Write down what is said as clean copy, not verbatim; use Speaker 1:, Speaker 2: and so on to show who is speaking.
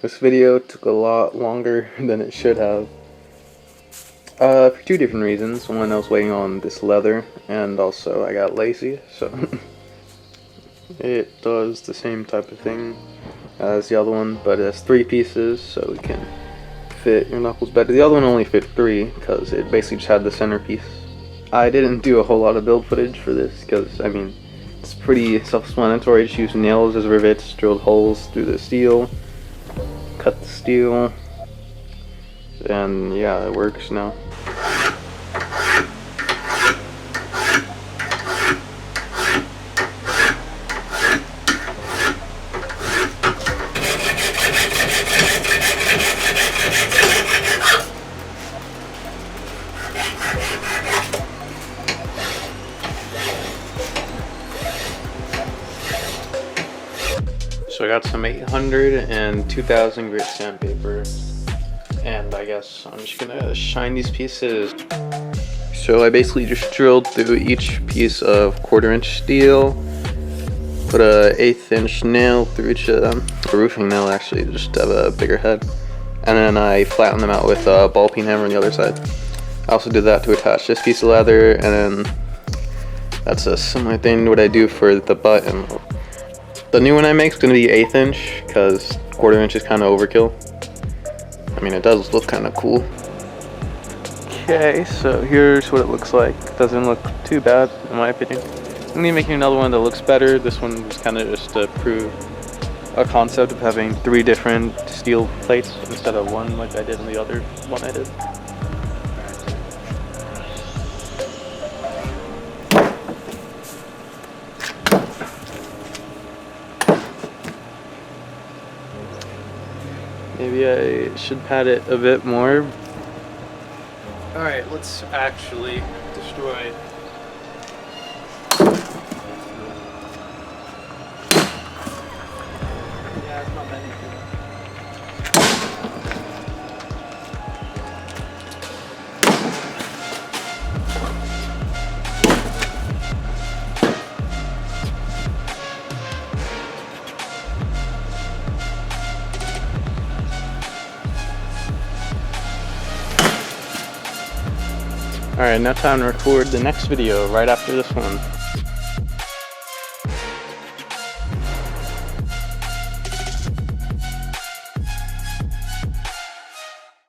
Speaker 1: This video took a lot longer than it should have. For two different reasons. One, I was waiting on this leather, and also I got lazy, so it does the same type of thing as the other one, but it has 3 pieces, so it can fit your knuckles better. The other one only fit 3, because it basically just had the centerpiece. I didn't do a whole lot of build footage for this, because, I mean, it's pretty self-explanatory. Just use nails as rivets, drilled holes through the steel, cut the steel, and yeah, it works now. So I got some 800 and 2000 grit sandpaper, and I guess I'm just gonna shine these pieces. So I basically just drilled through each piece of 1/4-inch steel, put a 1/8 inch nail through each of them, a roofing nail actually, just to have a bigger head, and then I flattened them out with a ball peen hammer on the other side. I also did that to attach this piece of leather, and then that's a similar thing to what I do for the button. The new one I make is going to be 1/8 inch, because 1/4 inch is kind of overkill. I mean, it does look kind of cool. Okay, so here's what it looks like. It doesn't look too bad, in my opinion. I'm going to be making another one that looks better. This one was kind of just to prove a concept of having 3 different steel plates instead of 1 like I did in the other one I did. Maybe I should pad it a bit more. Alright, let's actually destroy it. Yeah, it's not bad. Alright, now time to record the next video right after this one.